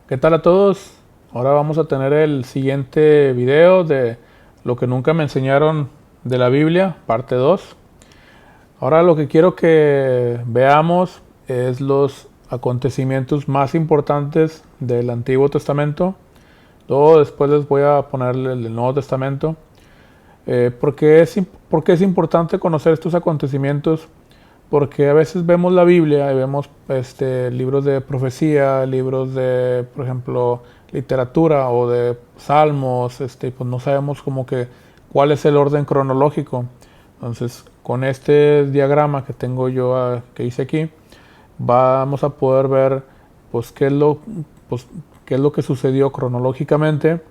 ¿Qué tal a todos? Ahora vamos a tener el siguiente video de lo que nunca me enseñaron de la Biblia, parte 2. Ahora lo que quiero que veamos es los acontecimientos más importantes del Antiguo Testamento. Luego después les voy a poner el Nuevo Testamento. ¿Por qué es importante conocer estos acontecimientos? Porque a veces vemos la Biblia y vemos libros de profecía, libros de, por ejemplo, literatura o de salmos, pues no sabemos como que cuál es el orden cronológico. Entonces, con este diagrama que tengo yo, que hice aquí, vamos a poder ver pues pues, qué es lo que sucedió cronológicamente,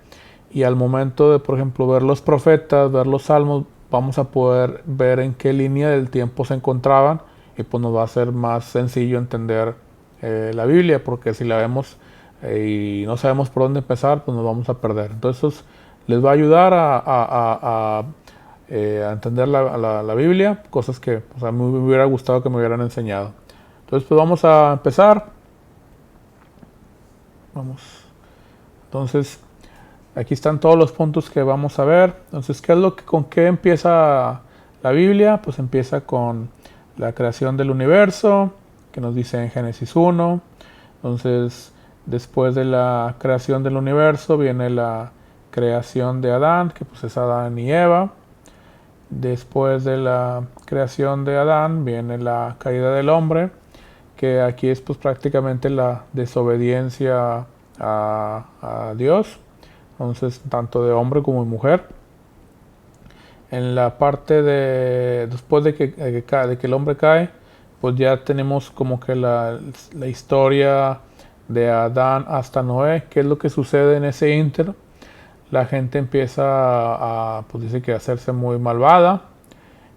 y al momento de, por ejemplo, ver los profetas, ver los salmos, vamos a poder ver en qué línea del tiempo se encontraban, y pues nos va a ser más sencillo entender la Biblia, porque si la vemos y no sabemos por dónde empezar, pues nos vamos a perder. Entonces eso les va a ayudar a entender la Biblia, cosas que pues, a mí me hubiera gustado que me hubieran enseñado. Entonces pues vamos a empezar. Vamos. Entonces aquí están todos los puntos que vamos a ver. Entonces, ¿con qué empieza la Biblia? Pues empieza con la creación del universo, que nos dice en Génesis 1. Entonces, después de la creación del universo viene la creación de Adán, que pues es Adán y Eva. Después de la creación de Adán viene la caída del hombre, que aquí es pues prácticamente la desobediencia a Dios. Entonces, tanto de hombre como de mujer. En la parte después de que el hombre cae, pues ya tenemos como que la historia de Adán hasta Noé, qué es lo que sucede en ese inter. La gente empieza pues dice que a hacerse muy malvada,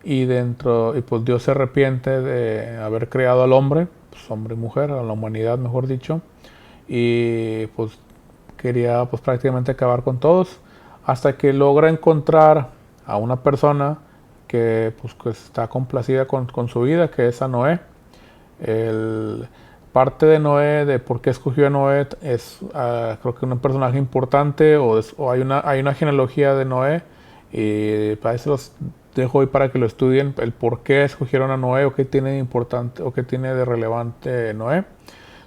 y pues Dios se arrepiente de haber creado al hombre, pues hombre y mujer, a la humanidad mejor dicho, y pues quería pues prácticamente acabar con todos, hasta que logra encontrar a una persona que pues está complacida con su vida, que es a Noé. Parte de Noé, de por qué escogió a Noé, es creo que un personaje importante, o hay una genealogía de Noé, y para eso los dejo hoy para que lo estudien, el por qué escogieron a Noé, o qué tiene de importante o qué tiene de relevante Noé.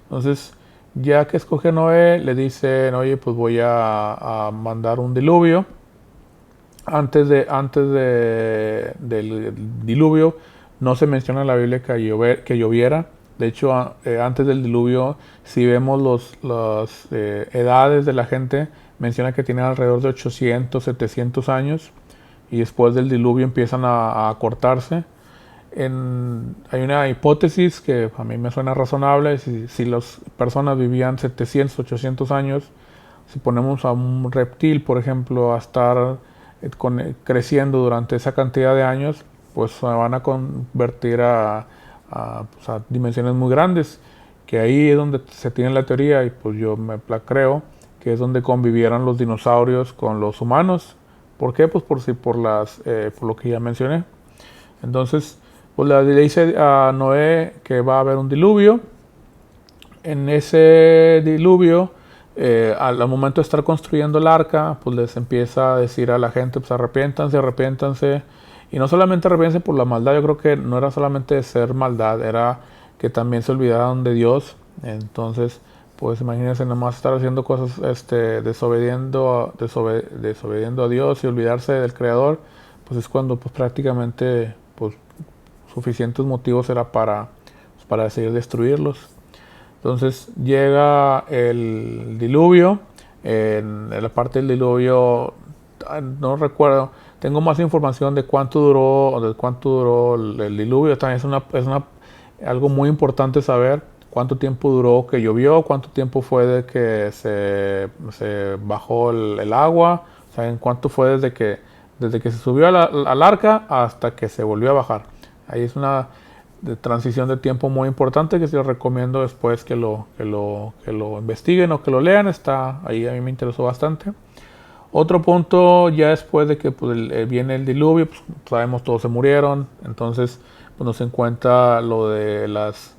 Entonces, ya que escoge a Noé, le dicen, oye, pues voy a mandar un diluvio. Del diluvio no se menciona en la Biblia que lloviera. De hecho, antes del diluvio, si vemos las edades de la gente, menciona que tienen alrededor de 800, 700 años, y después del diluvio empiezan a cortarse. Hay una hipótesis que a mí me suena razonable. Si las personas vivían 700, 800 años, si ponemos a un reptil, por ejemplo, a estar creciendo durante esa cantidad de años, pues se van a convertir pues a dimensiones muy grandes, que ahí es donde se tiene la teoría, y pues yo me la creo, que es donde convivieron los dinosaurios con los humanos. ¿Por qué? Pues por lo que ya mencioné. Entonces, pues le dice a Noé que va a haber un diluvio. En ese diluvio, al momento de estar construyendo el arca, pues les empieza a decir a la gente, pues arrepiéntanse, arrepiéntanse. Y no solamente arrepiéntanse por la maldad, yo creo que no era solamente ser maldad, era que también se olvidaron de Dios. Entonces, pues imagínense nomás estar haciendo cosas, desobediendo a Dios y olvidarse del Creador, pues es cuando pues prácticamente pues suficientes motivos era para decidir destruirlos. Entonces llega el diluvio. En la parte del diluvio, no recuerdo, tengo más información de cuánto duró el diluvio. También algo muy importante saber cuánto tiempo duró que llovió, cuánto tiempo fue de que se bajó el agua, o sea, en cuánto fue desde que se subió al arca hasta que se volvió a bajar. Ahí es una de transición de tiempo muy importante, que sí les recomiendo después que lo investiguen o que lo lean. Está ahí, a mí me interesó bastante. Otro punto, ya después de que pues, viene el diluvio, pues, sabemos todos se murieron. Entonces pues, nos encuentra lo de las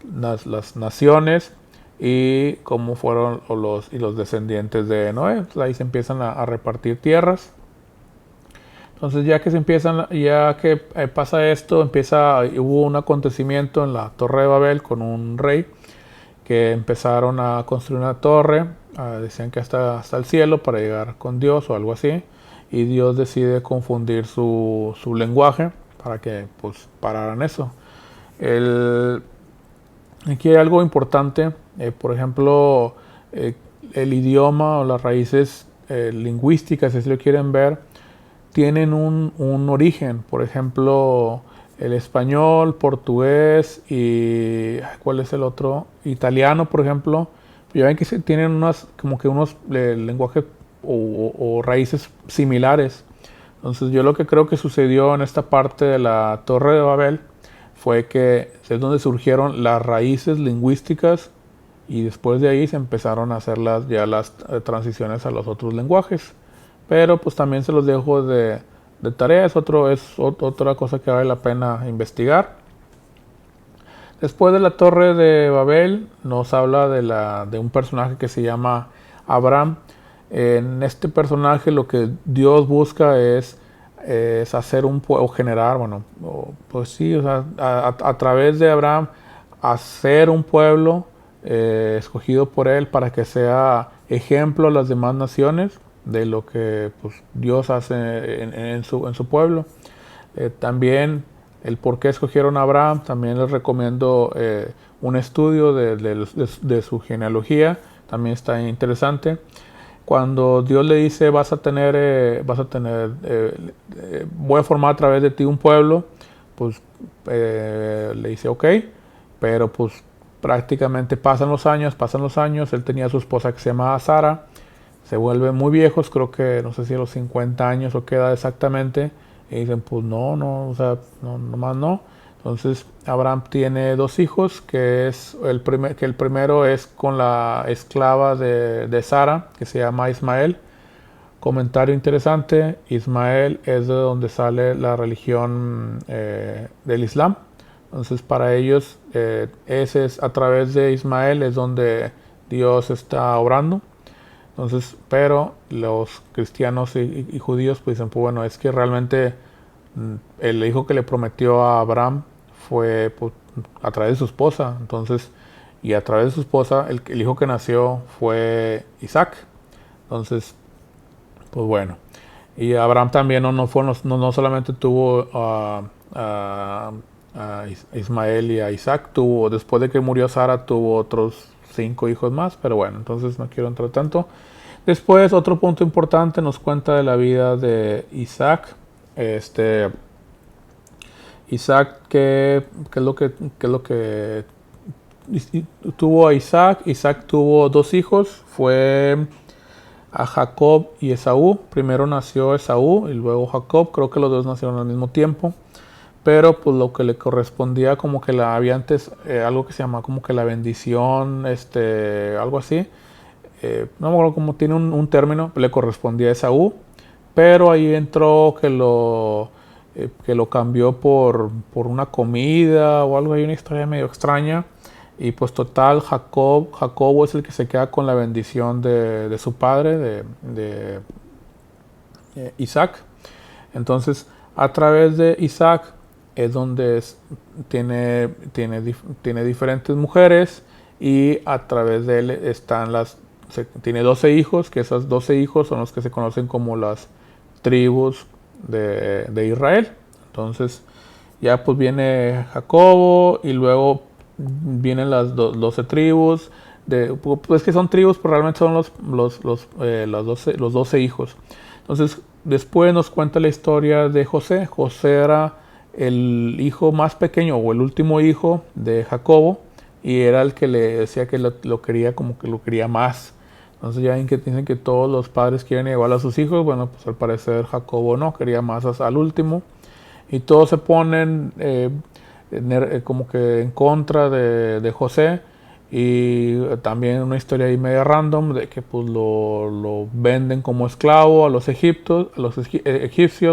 naciones, y cómo fueron los descendientes de Noé. Pues ahí se empiezan a repartir tierras. Entonces ya que pasa esto, hubo un acontecimiento en la Torre de Babel con un rey que empezaron a construir una torre, decían que hasta el cielo para llegar con Dios o algo así, y Dios decide confundir su lenguaje para que pues pararan eso. Aquí hay algo importante, por ejemplo, el idioma o las raíces lingüísticas, si lo quieren ver, tienen un origen. Por ejemplo, el español, portugués y ¿cuál es el otro? Italiano, por ejemplo. Ya ven que tienen unos lenguajes o raíces similares. Entonces yo lo que creo que sucedió en esta parte de la Torre de Babel fue que es donde surgieron las raíces lingüísticas y después de ahí se empezaron a hacer las transiciones a los otros lenguajes. Pero pues también se los dejo de tarea, es otra cosa que vale la pena investigar. Después de la Torre de Babel nos habla de un personaje que se llama Abraham. En este personaje lo que Dios busca es hacer un pueblo, generar, pues sí, o sea, a través de Abraham hacer un pueblo escogido por él para que sea ejemplo a las demás naciones de lo que pues, Dios hace en su pueblo. También el por qué escogieron a Abraham, también les recomiendo un estudio de su genealogía, también está interesante. Cuando Dios le dice voy a formar a través de ti un pueblo, pues le dice ok, pero pues prácticamente pasan los años, él tenía a su esposa que se llamaba Sara, se vuelven muy viejos, creo que no sé si a los 50 años o qué edad exactamente, y dicen pues no, o sea, no, nomás no. Entonces Abraham tiene dos hijos, que el primero es con la esclava de Sara, que se llama Ismael. Comentario interesante, Ismael es de donde sale la religión del Islam. Entonces para ellos ese es a través de Ismael es donde Dios está obrando. Entonces, pero los cristianos y judíos pues dicen, pues bueno, es que realmente el hijo que le prometió a Abraham fue pues, a través de su esposa. Entonces, y a través de su esposa, el hijo que nació fue Isaac. Entonces, pues bueno. Y Abraham también no solamente tuvo a Ismael y a Isaac, después de que murió Sara, tuvo otros 5 hijos más, pero bueno, entonces no quiero entrar tanto. Después, otro punto importante nos cuenta de la vida de Isaac. Isaac, ¿qué es lo que tuvo a Isaac? Isaac tuvo 2 hijos, fue a Jacob y Esaú. Primero nació Esaú y luego Jacob, creo que los dos nacieron al mismo tiempo. Pero pues lo que le correspondía como que había antes algo que se llama como que la bendición, algo así. No me acuerdo cómo tiene un término, le correspondía a Esaú. Pero ahí entró que lo cambió por una comida o algo, hay una historia medio extraña. Y pues total, Jacobo es el que se queda con la bendición de su padre, de Isaac. Entonces, a través de Isaac es donde tiene diferentes mujeres y a través de él tiene 12 hijos, que esos 12 hijos son los que se conocen como las tribus de Israel. Entonces ya pues viene Jacobo y luego vienen las 12 tribus, pues que son tribus, pero realmente son los 12 hijos. Entonces después nos cuenta la historia de José. José era el hijo más pequeño o el último hijo de Jacobo y era el que le decía que lo quería, como que lo quería más. Entonces ya ven que dicen que todos los padres quieren igual a sus hijos. Bueno, pues al parecer Jacobo no, quería más al último. Y todos se ponen como que en contra de José. Y también una historia ahí media random de que pues lo venden como esclavo a los egipcios. O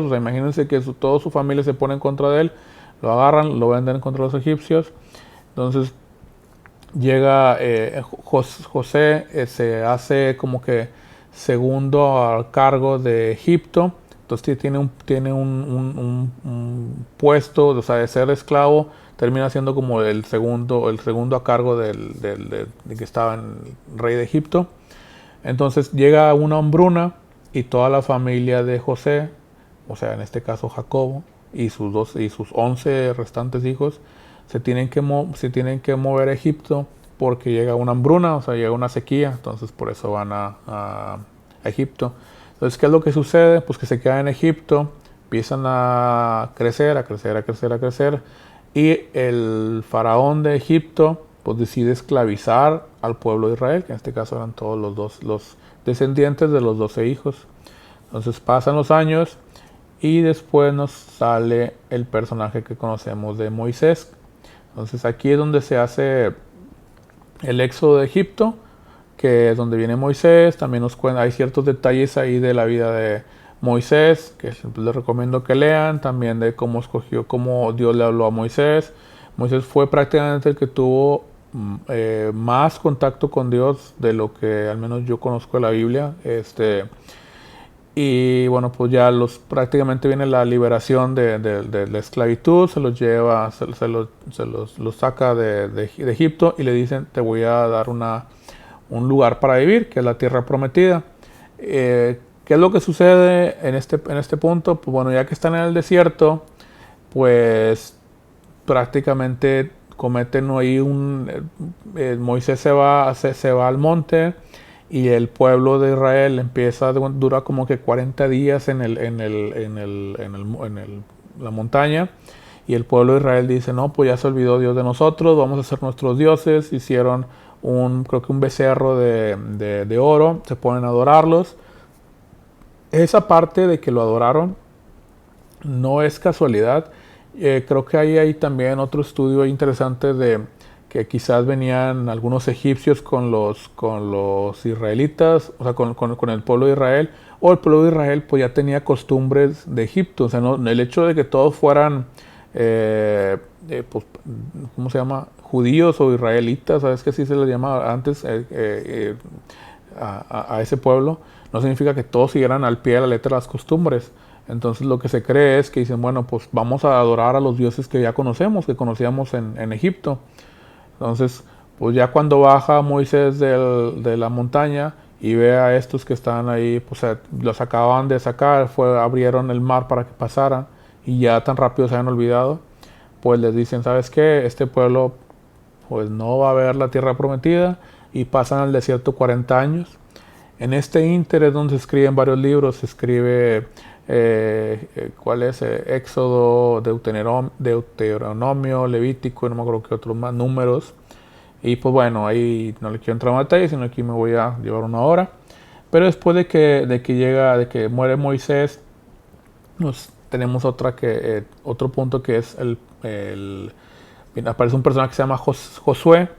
sea, imagínense que toda su familia se pone en contra de él. Lo agarran, lo venden contra los egipcios. Entonces llega José, se hace como que segundo al cargo de Egipto. Entonces tiene un puesto, o sea, de ser esclavo, termina siendo como el segundo a cargo de que estaba en rey de Egipto. Entonces llega una hambruna y toda la familia de José, o sea, en este caso Jacobo y sus 11 restantes hijos, se tienen que mover a Egipto porque llega una hambruna, o sea, llega una sequía, entonces por eso van a Egipto. Entonces, ¿qué es lo que sucede? Pues que se quedan en Egipto, empiezan a crecer, a crecer, a crecer, a crecer, y el faraón de Egipto pues decide esclavizar al pueblo de Israel, que en este caso eran todos los descendientes de los 12 hijos. Entonces pasan los años y después nos sale el personaje que conocemos de Moisés. Entonces aquí es donde se hace el éxodo de Egipto, que es donde viene Moisés. También nos cuenta, hay ciertos detalles ahí de la vida de Moisés, que les recomiendo que lean, también de cómo Dios le habló a Moisés. Moisés fue prácticamente el que tuvo más contacto con Dios de lo que al menos yo conozco de la Biblia. Y bueno, pues ya prácticamente viene la liberación de la esclavitud, se los lleva, los saca de Egipto y le dicen, te voy a dar un lugar para vivir, que es la tierra prometida. ¿Qué es lo que sucede en este punto? Pues bueno, ya que están en el desierto, pues prácticamente cometen ahí Moisés se va al monte y el pueblo de Israel dura como que 40 días en la montaña, y el pueblo de Israel dice, no, pues ya se olvidó Dios de nosotros, vamos a ser nuestros dioses. Hicieron creo que un becerro de oro, se ponen a adorarlos. Esa parte de que lo adoraron no es casualidad. Creo que hay también otro estudio interesante de que quizás venían algunos egipcios con los israelitas, o sea, con el pueblo de Israel, o el pueblo de Israel pues ya tenía costumbres de Egipto. O sea, no, el hecho de que todos fueran, pues, ¿cómo se llama? Judíos o israelitas, ¿sabes que así se les llamaba antes a ese pueblo? No significa que todos siguieran al pie de la letra las costumbres. Entonces lo que se cree es que dicen, bueno, pues vamos a adorar a los dioses que ya conocemos, que conocíamos en Egipto. Entonces, pues ya cuando baja Moisés de la montaña y ve a estos que están ahí, pues los acababan de sacar, abrieron el mar para que pasaran y ya tan rápido se habían olvidado, pues les dicen, ¿sabes qué? Este pueblo pues no va a ver la tierra prometida, y pasan al desierto 40 años. En este ínter es donde se escriben varios libros. Se escribe ¿cuál es? Éxodo, Deuteronomio, Levítico, no me acuerdo qué otros más, Números. Y pues bueno, ahí no le quiero entrar en detalle, sino aquí me voy a llevar una hora. Pero después de que muere Moisés, tenemos otro punto que es aparece un personaje que se llama Josué.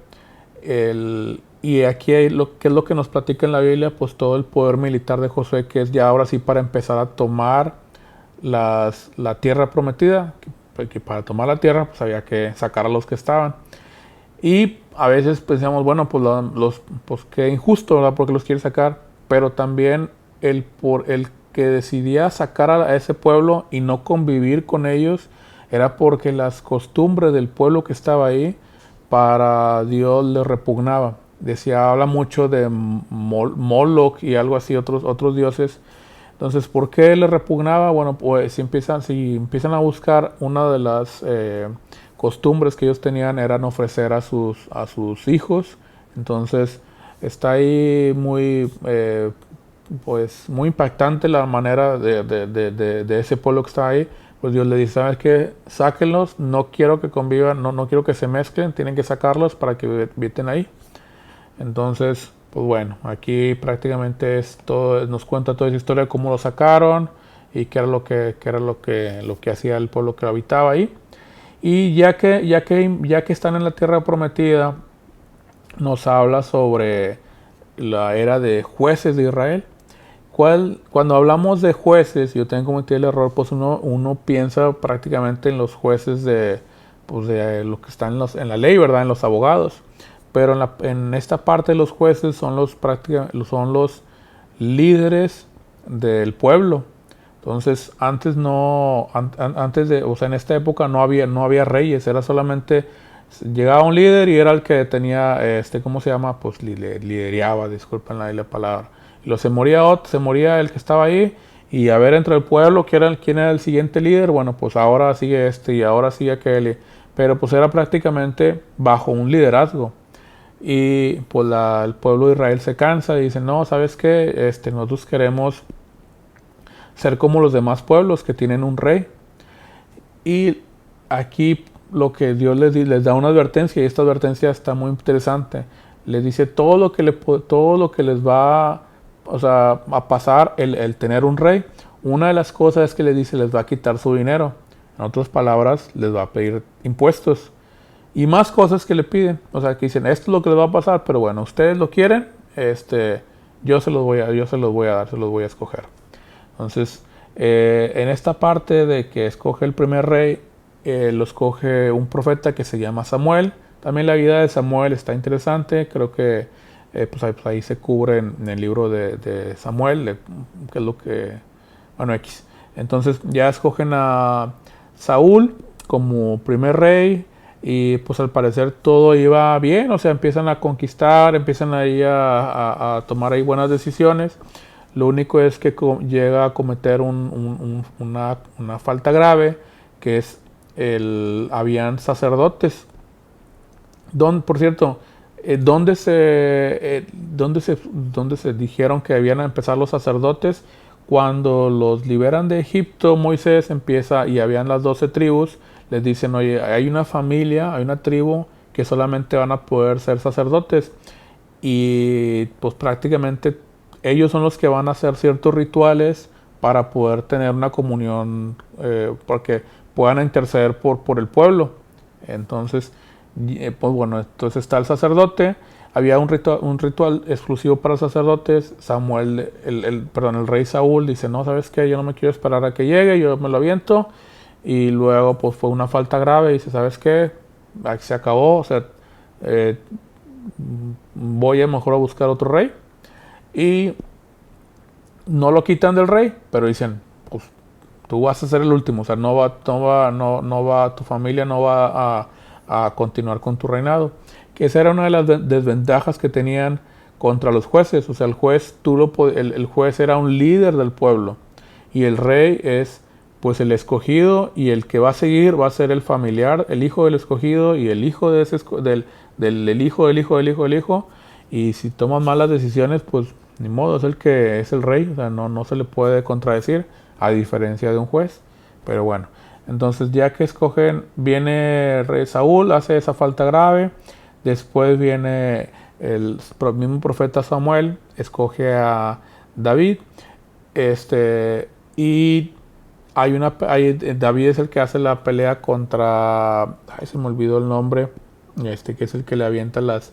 Y aquí ¿qué es lo que nos platica en la Biblia? Pues todo el poder militar de Josué, que es ya ahora sí para empezar a tomar la tierra prometida. Que para tomar la tierra pues había que sacar a los que estaban. Y a veces pensamos, bueno, pues qué injusto, ¿verdad? Porque los quiere sacar. Pero también el que decidía sacar a ese pueblo y no convivir con ellos era porque las costumbres del pueblo que estaba ahí para Dios le repugnaba. Habla mucho de Moloch y algo así, otros dioses. Entonces, ¿por qué le repugnaba? Bueno, pues si empiezan a buscar, una de las costumbres que ellos tenían eran ofrecer a sus hijos. Entonces, está ahí pues muy impactante la manera de ese pueblo que está ahí. Pues Dios le dice, ¿sabes qué? Sáquenlos, no quiero que convivan, no quiero que se mezclen, tienen que sacarlos para que habiten ahí. Entonces, pues bueno, aquí prácticamente nos cuenta toda esa historia de cómo lo sacaron y qué era lo que hacía el pueblo que habitaba ahí. Y ya que están en la tierra prometida, nos habla sobre la era de jueces de Israel. Cuando hablamos de jueces, yo tengo cometido el error, pues uno piensa prácticamente en los jueces de lo que están en la ley, ¿verdad? En los abogados. pero en esta parte de los jueces son los líderes del pueblo. Entonces, antes o sea, en esta época no había reyes, era solamente llegaba un líder y era el que tenía, ¿cómo se llama? Pues lideraba, disculpen la palabra. Y luego se moría el que estaba ahí, y a ver entre el pueblo quién era el siguiente líder. Bueno, pues ahora sigue y ahora sigue aquel. Pero pues era prácticamente bajo un liderazgo. Y pues el pueblo de Israel se cansa y dice, no, ¿sabes qué? Nosotros queremos ser como los demás pueblos que tienen un rey. Y aquí lo que Dios les da una advertencia, y esta advertencia está muy interesante. Les dice todo lo que les va, o sea, a pasar el tener un rey. Una de las cosas es que les dice, les va a quitar su dinero. En otras palabras, les va a pedir impuestos. Y más cosas que le piden. O sea, que dicen, esto es lo que les va a pasar, pero bueno, ustedes lo quieren, yo se los voy a dar, se los voy a escoger. Entonces, en esta parte de que escoge el primer rey, lo escoge un profeta que se llama Samuel. También la vida de Samuel está interesante. Creo que pues ahí se cubre en el libro de Samuel, que es lo que... Bueno, X. Entonces ya escogen a Saúl como primer rey. Y pues al parecer todo iba bien, o sea, empiezan a conquistar, empiezan ahí a tomar ahí buenas decisiones. Lo único es que llega a cometer una falta grave, que es habían sacerdotes. Por cierto, ¿dónde se dijeron que habían a empezar los sacerdotes? Cuando los liberan de Egipto, Moisés empieza, y habían las 12 tribus, les dicen, oye, hay una familia, hay una tribu que solamente van a poder ser sacerdotes. Y pues prácticamente ellos son los que van a hacer ciertos rituales para poder tener una comunión, porque puedan interceder por el pueblo. Entonces, pues bueno, entonces está el sacerdote. Había un ritual exclusivo para los sacerdotes. El rey Saúl dice, no, ¿sabes qué? Yo no me quiero esperar a que llegue, yo me lo aviento. Y luego pues fue una falta grave, dice, ¿sabes qué? Aquí se acabó, o sea, voy a mejor a buscar otro rey. Y no lo quitan del rey, pero dicen, pues tú vas a ser el último, o sea, tu familia no va a continuar con tu reinado. Que esa era una de las desventajas que tenían contra los jueces. O sea, el juez era un líder del pueblo, y el rey es pues el escogido, y el que va a seguir va a ser el familiar, el hijo del escogido, y el hijo del hijo del hijo del hijo del hijo. Y si toman malas decisiones, pues ni modo, es el que es el rey, o sea, no se le puede contradecir, a diferencia de un juez. Pero bueno, entonces ya que escogen, viene el rey Saúl, hace esa falta grave. Después viene el mismo profeta Samuel, escoge a David, y David es el que hace la pelea contra, se me olvidó el nombre, que es el que le avienta las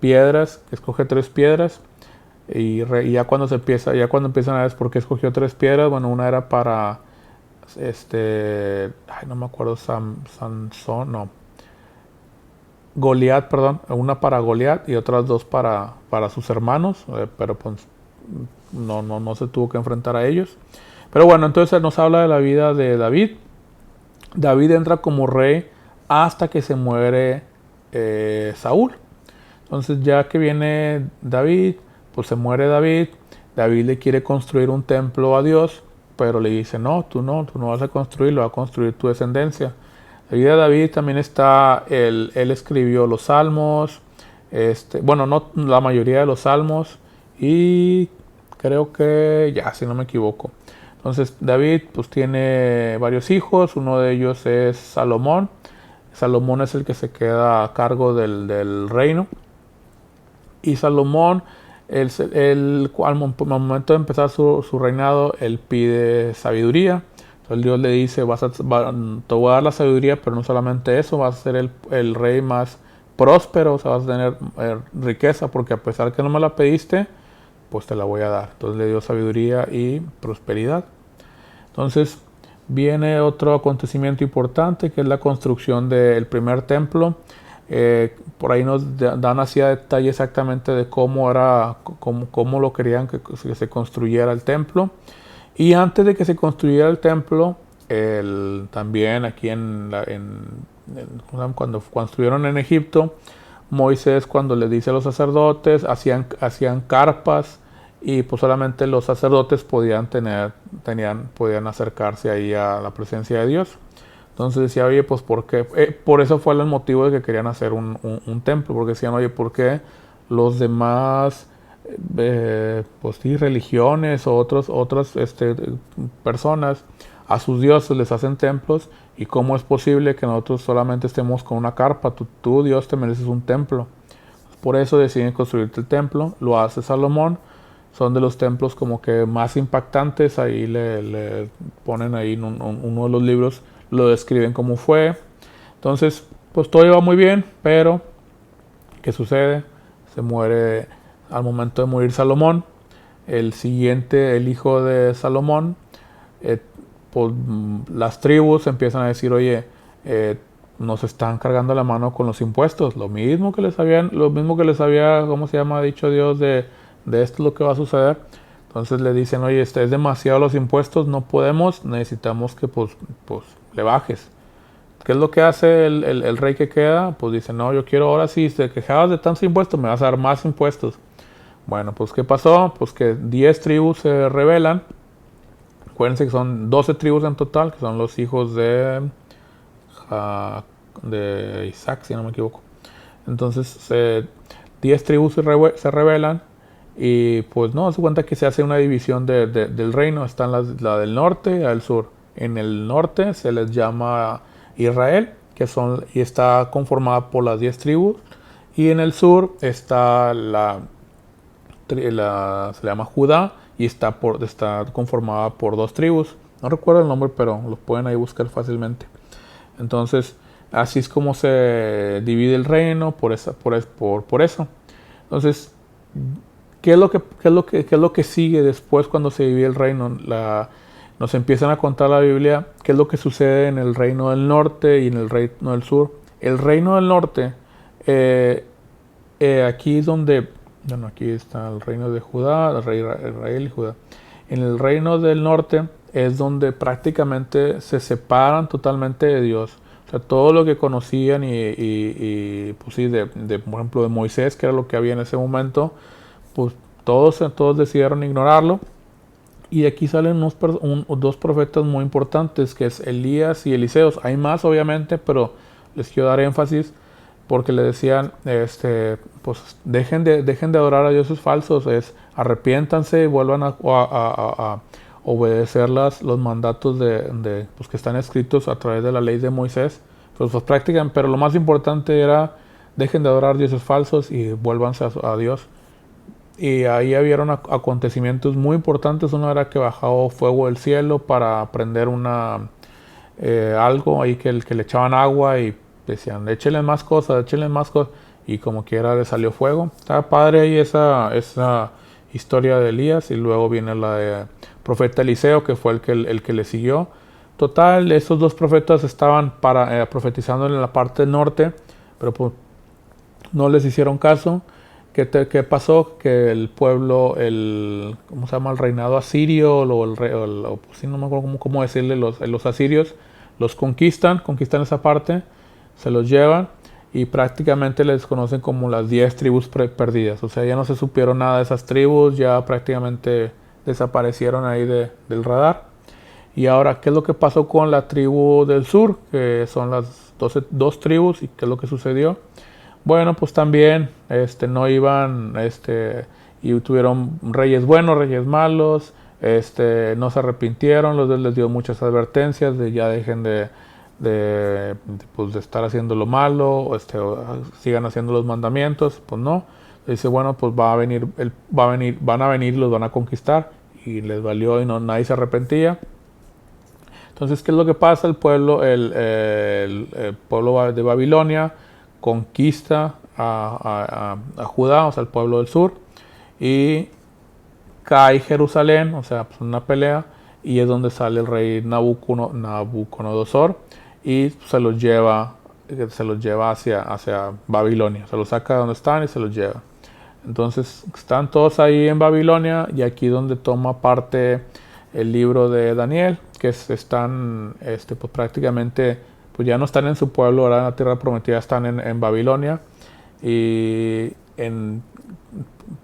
piedras, que escoge 3 piedras. Y ya cuando empiezan a ver por qué escogió 3 piedras, bueno, una era para no me acuerdo, Sansón, no, Goliat, perdón, una para Goliat y otras 2 para sus hermanos, pero pues no se tuvo que enfrentar a ellos. Pero bueno, entonces nos habla de la vida de David. David entra como rey hasta que se muere Saúl. Entonces ya que viene David, pues se muere David. David le quiere construir un templo a Dios, pero le dice, no vas a construir, lo va a construir tu descendencia. La vida de David también está, él escribió los salmos, bueno, no la mayoría de los salmos, y creo que ya, si no me equivoco. Entonces David pues tiene varios hijos, uno de ellos es Salomón. Salomón es el que se queda a cargo del reino. Y Salomón, al momento de empezar su reinado, él pide sabiduría. Entonces Dios le dice, te voy a dar la sabiduría, pero no solamente eso, vas a ser el rey más próspero, o sea, vas a tener riqueza, porque a pesar que no me la pediste, pues te la voy a dar. Entonces le dio sabiduría y prosperidad. Entonces viene otro acontecimiento importante, que es la construcción del primer templo. Por ahí nos dan así a detalle exactamente de cómo era, cómo lo querían que se construyera el templo. Y antes de que se construyera el templo, también aquí cuando construyeron en Egipto, Moisés, cuando le dice a los sacerdotes, hacían carpas, y pues solamente los sacerdotes podían acercarse ahí a la presencia de Dios. Entonces decía, oye, pues ¿por qué? Por eso fue el motivo de que querían hacer un templo, porque decían, oye, ¿por qué los demás pues sí, religiones o otras personas a sus dioses les hacen templos? ¿Y cómo es posible que nosotros solamente estemos con una carpa? Tú, Dios, te mereces un templo. Por eso deciden construirte el templo. Lo hace Salomón. Son de los templos como que más impactantes. Ahí le ponen ahí en uno de los libros, lo describen cómo fue. Entonces, pues todo iba muy bien, pero ¿qué sucede? Se muere al momento de morir Salomón. El hijo de Salomón, pues, las tribus empiezan a decir, oye, nos están cargando la mano con los impuestos, lo mismo que les había, ¿cómo se llama? Dicho Dios de esto es lo que va a suceder. Entonces le dicen, oye, es demasiado los impuestos, no podemos, necesitamos que pues le bajes. ¿Qué es lo que hace el rey que queda? Pues dice, no, yo quiero ahora sí, si te quejabas de tantos impuestos, me vas a dar más impuestos. Bueno, pues ¿qué pasó? Pues que 10 tribus se rebelan. Acuérdense que son 12 tribus en total, que son los hijos de Isaac, si no me equivoco. Entonces, 10 tribus se rebelan, y pues no, se cuenta que se hace una división del reino. Están la del norte y la del sur. En el norte se les llama Israel, y está conformada por las 10 tribus. Y en el sur está se le llama Judá, y está conformada por 2 tribus. No recuerdo el nombre, pero lo pueden ahí buscar fácilmente. Entonces, así es como se divide el reino por eso. Entonces, ¿qué es lo que sigue después cuando se divide el reino? Nos empiezan a contar la Biblia qué es lo que sucede en el reino del norte y en el reino del sur. El reino del norte, aquí es donde, bueno, aquí está el reino de Judá, el rey Israel y Judá. En el reino del norte es donde prácticamente se separan totalmente de Dios. O sea, todo lo que conocían pues sí, por ejemplo, de Moisés, que era lo que había en ese momento, pues todos decidieron ignorarlo. Y aquí salen dos profetas muy importantes, que es Elías y Eliseos. Hay más, obviamente, pero les quiero dar énfasis porque le decían, pues dejen de adorar a dioses falsos, arrepiéntanse y vuelvan a obedecer los mandatos pues, que están escritos a través de la ley de Moisés. Pues practican, pero lo más importante era, dejen de adorar dioses falsos y vuélvanse a Dios. Y ahí habían acontecimientos muy importantes. Uno era que bajó fuego del cielo para prender algo ahí que le echaban agua, y decían, échenle más cosas, y como quiera le salió fuego. Está padre ahí esa historia de Elías, y luego viene la de profeta Eliseo, que fue el que le siguió. Total, esos dos profetas estaban profetizando en la parte norte, pero pues no les hicieron caso. ¿Qué pasó? Que el pueblo, ¿cómo se llama? El reinado asirio, pues, sí, no me acuerdo cómo decirle, los asirios los conquistan esa parte, se los llevan, y prácticamente les conocen como las 10 tribus perdidas. O sea, ya no se supieron nada de esas tribus, ya prácticamente desaparecieron ahí del radar. Y ahora, ¿qué es lo que pasó con la tribu del sur? Que son las dos tribus, y ¿qué es lo que sucedió? Bueno, pues también no iban, y tuvieron reyes buenos, reyes malos, no se arrepintieron, les dio muchas advertencias de ya dejen pues, de estar haciendo lo malo, o sigan haciendo los mandamientos. Pues no, dice, bueno, pues van a venir, los van a conquistar, y les valió, y nadie se arrepentía. Entonces, ¿qué es lo que pasa? El pueblo de Babilonia conquista a Judá, o sea, el pueblo del sur, y cae Jerusalén, o sea, pues una pelea, y es donde sale el rey Nabucodonosor, y se los lleva se los lleva hacia Babilonia. Se los saca de donde están y se los lleva. Entonces están todos ahí en Babilonia y aquí donde toma parte el libro de Daniel, que están pues prácticamente pues ya no están en su pueblo, ahora en la tierra prometida, están en Babilonia y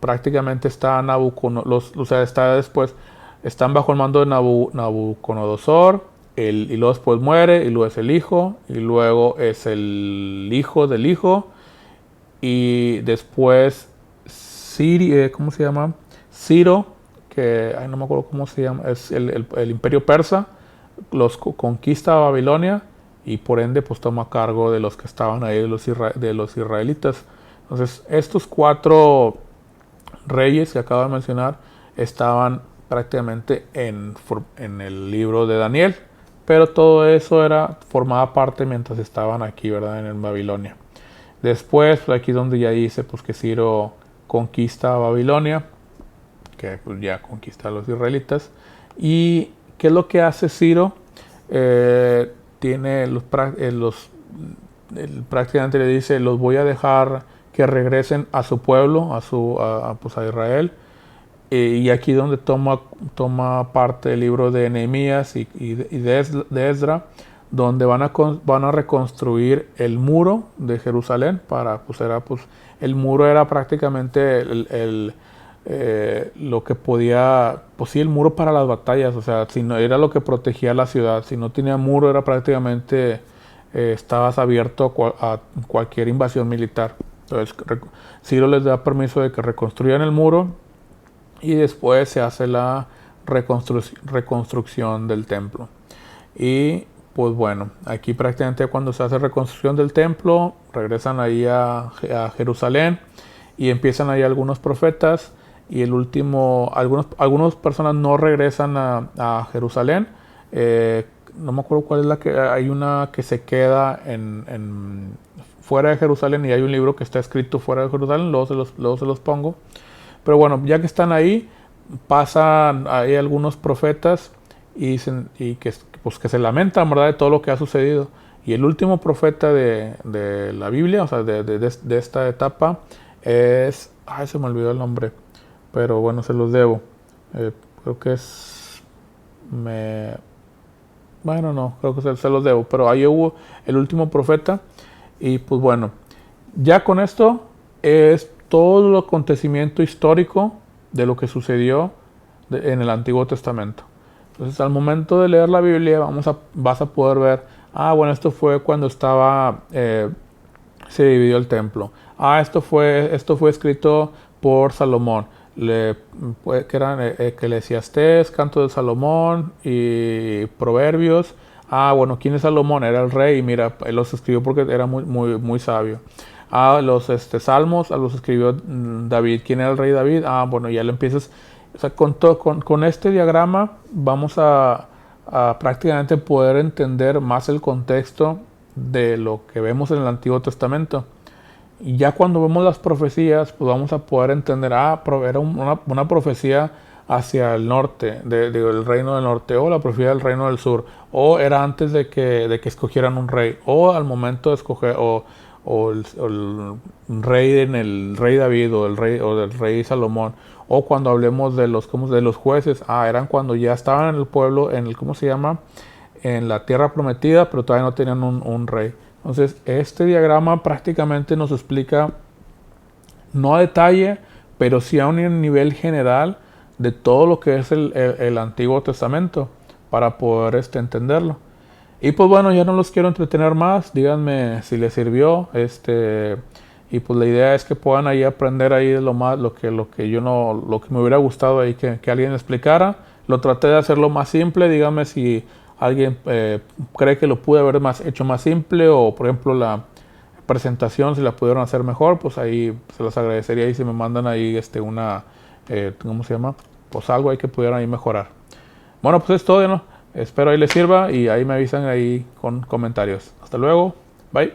prácticamente está Nabucodonosor, o sea, están bajo el mando de Nabucodonosor, y luego después muere, y luego es el hijo, y luego es el hijo del hijo, y después ¿cómo se llama? Ciro, que no me acuerdo cómo se llama, es el imperio persa, los conquista a Babilonia y por ende pues toma cargo de los que estaban ahí, de los israelitas. Entonces estos 4 reyes que acabo de mencionar estaban prácticamente en el libro de Daniel, pero todo eso formaba parte mientras estaban aquí, ¿verdad? En Babilonia. Después, pues aquí donde ya dice pues que Ciro conquista a Babilonia, que pues ya conquista a los israelitas. ¿Y qué es lo que hace Ciro? Prácticamente le dice, los voy a dejar que regresen a su pueblo, pues a Israel. Y aquí donde toma parte el libro de Nehemías y de Esdra, donde van a reconstruir el muro de Jerusalén. El muro era prácticamente lo que podía, pues sí, el muro para las batallas, o sea, si no, era lo que protegía la ciudad. Si no tenía muro, era prácticamente, estabas abierto a cualquier invasión militar. Entonces Ciro les da permiso de que reconstruyan el muro y después se hace la reconstrucción del templo. Y pues bueno, aquí prácticamente cuando se hace reconstrucción del templo, regresan ahí a Jerusalén y empiezan ahí algunos profetas, y algunas personas no regresan a Jerusalén. No me acuerdo cuál es hay una que se queda fuera de Jerusalén, y hay un libro que está escrito fuera de Jerusalén, luego se los pongo. Pero bueno, ya que están ahí, pasan ahí algunos profetas y que se lamentan, ¿verdad?, de todo lo que ha sucedido. Y el último profeta de la Biblia, o sea, de esta etapa, se me olvidó el nombre, pero bueno, se los debo. Creo que bueno, no, creo que se los debo, pero ahí hubo el último profeta. Y pues bueno, ya con esto es todo el acontecimiento histórico de lo que sucedió en el Antiguo Testamento. Entonces, al momento de leer la Biblia, vas a poder ver, bueno, esto fue cuando se dividió el templo. Esto fue escrito por Salomón. Que eran Eclesiastés, Canto de Salomón y Proverbios. Bueno, ¿quién es Salomón? Era el rey, y mira, él los escribió porque era muy, muy, muy sabio. Los Salmos los escribió David. ¿Quién era el rey David? Bueno, ya le empiezas. O sea, con este diagrama vamos a prácticamente poder entender más el contexto de lo que vemos en el Antiguo Testamento. Y ya cuando vemos las profecías, pues vamos a poder entender, era una profecía hacia el norte, del reino del norte, o la profecía del reino del sur, o era antes de que escogieran un rey, o al momento de escoger, o el rey en el rey David, o del rey Salomón, o cuando hablemos de los jueces, eran cuando ya estaban en el pueblo, en la tierra prometida, pero todavía no tenían un rey. Entonces, este diagrama prácticamente nos explica, no a detalle, pero sí a un nivel general de todo lo que es el Antiguo Testamento, para poder entenderlo. Y pues bueno, ya no los quiero entretener más. Díganme si les sirvió. Y pues la idea es que puedan ahí aprender ahí lo que me hubiera gustado ahí que alguien explicara. Lo traté de hacerlo más simple. Díganme si alguien cree que lo pude haber hecho más simple, o por ejemplo la presentación, si la pudieron hacer mejor, pues ahí se los agradecería. Y si me mandan ahí ¿cómo se llama? Pues algo ahí que pudieran ahí mejorar. Bueno, pues es todo, ¿no? Espero ahí les sirva, y ahí me avisan ahí con comentarios. Hasta luego. Bye.